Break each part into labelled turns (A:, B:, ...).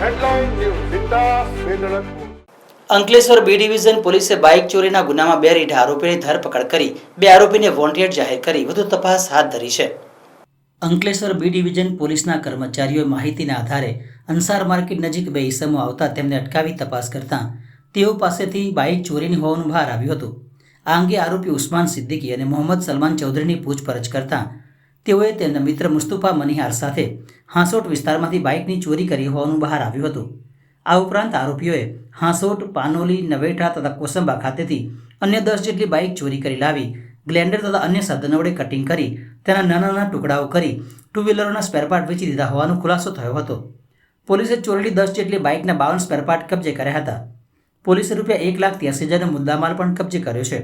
A: Headline news जिंदा वेदनपुर।
B: Ankleshwar B division પોલીસે bike ચોરીના ગુનામાં 2 રીઢા આરોપીની ધરપકડ કરી 2 આરોપીને વોન્ટેડ જાહેર કરી વધુ તપાસ હાથ ધરી છે। અંકલેશ્વર બી ડિવિઝન પોલીસના કર્મચારીઓએ માહિતીના આધારે અંસાર માર્કેટ નજીક 2 ઈસમો આવતા તેમને અટકાવી તપાસ કરતા તેઓ પાસેથી બાઇક ચોરીની હોવાનું બહાર આવ્યું હતું। આ અંગે આરોપી ઉસ્માન સિદ્દીકી અને મોહમ્મદ સલમાન ચૌધરીની પૂછપરછ કરતા તેઓએ તેમના મિત્ર મુસ્તુફા મનિહાર સાથે હાંસોટ વિસ્તારમાંથી બાઇકની ચોરી કરી હોવાનું બહાર આવ્યું હતું। આ ઉપરાંત આરોપીઓએ હાંસોટ, પાનોલી, નવેઠા તથા કોસંબા ખાતેથી અન્ય 10 જેટલી બાઇક ચોરી કરી લાવી ગ્લેન્ડર તથા અન્ય સાધનો વડે કટિંગ કરી તેના નાના નાના ટુકડાઓ કરી 2 વ્હીલરોના સ્પેરપાર્ટ વેચી દીધા હોવાનો ખુલાસો થયો હતો। પોલીસે ચોરેલી 10 જેટલી બાઇકના 52 સ્પેરપાર્ટ કબજે કર્યા હતા। પોલીસે ₹1,83,000નો મુદ્દામાલ પણ કબજે કર્યો છે।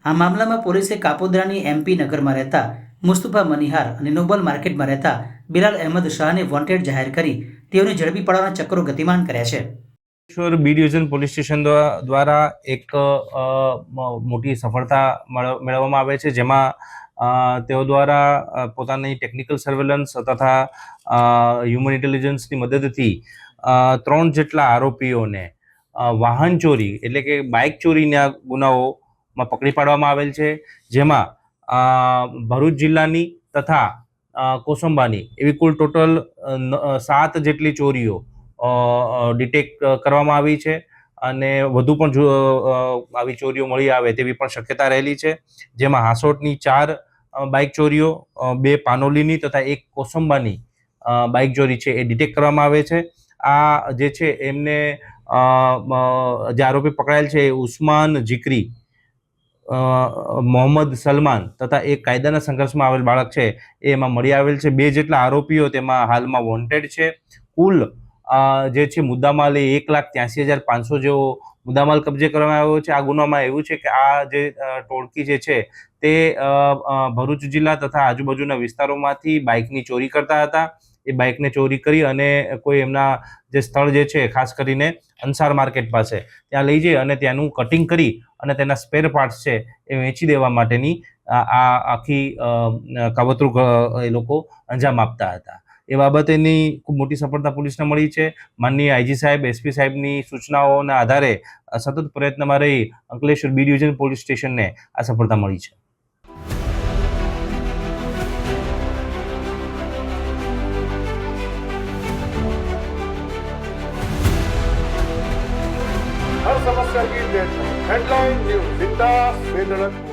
B: આ મામલામાં પોલીસે કાપોદ્રાની MP નગરમાં રહેતા મુસ્તુફા મનિહાર અને નોબલ માર્કેટમાં રહેતા બિલાલ અહેમદ શાહને વોન્ટેડ જાહેર કરી તેઓને ઝડપી પાડવાના ચક્રો ગતિમાન કર્યા છે।
C: Ankleshwar B division police station દ્વારા એક મોટી સફળતા મેળવવામાં આવે છે, જેમાં તેઓ દ્વારા પોતાની ટેકનિકલ સર્વેલન્સ તથા હ્યુમન ઇન્ટેલિજન્સની મદદથી 3 જેટલા આરોપીઓને વાહન ચોરી એટલે કે બાઇક ચોરીના ગુનાઓમાં પકડી પાડવામાં આવેલ છે, જેમાં ભરૂચ જિલ્લાની તથા કોસંબાની એવી કુલ ટોટલ 7 જેટલી ચોરીઓ ડિટેક્ટ કરવામાં આવી છે અને વધુ પણ આવી ચોરીઓ મળી આવે તેવી પણ શક્યતા રહેલી છે, જેમાં હાંસોટની 4 બાઇક ચોરીઓ, 2 પાનોલીની તથા 1 કોસંબાની બાઇક ચોરી છે એ ડિટેક્ટ કરવામાં આવે છે। આ જે છે એમને જે આરોપી પકડાયેલ છે એ ઉસ્માન જીકરી, મોહમ્મદ સલમાન તથા એક કાયદાના સંઘર્ષમાં આવેલ બાળક છે એ એમાં મળી આવેલ છે। 2 જેટલા આરોપીઓ તેમાં હાલમાં વોન્ટેડ છે। કુલ જે છે મુદ્દામાલ એ 1,83,500 જેવો મુદ્દામાલ કબજે કરવામાં આવ્યો છે। આ ગુનામાં એવું છે કે આ જે ટોળકી જે છે તે ભરૂચ જિલ્લા તથા આજુબાજુના વિસ્તારોમાંથી બાઇકની ચોરી કરતા હતા। એ બાઇકને ચોરી કરી અને કોઈ એમના જે સ્થળ જે છે ખાસ કરીને અંસાર માર્કેટ પાસે ત્યાં લઈ જઈ અને ત્યાંનું કટિંગ કરી અને તેના સ્પેર પાર્ટ્સ છે એ વેચી દેવા માટેની આ આખી કાવતરું એ લોકો અંજામ આપતા હતા। એ બાબતેની ખૂબ મોટી સફળતા પોલીસને મળી છે। માનનીય IG સાહેબ, SP સાહેબની સૂચનાઓના આધારે સતત પ્રયત્નમાં રહી અંકલેશ્વર બી ડિવિઝન પોલીસ સ્ટેશનને આ સફળતા મળી છે।
A: हर समस्या की हेडलाइन न्यूज जिंदा वेदनपुर।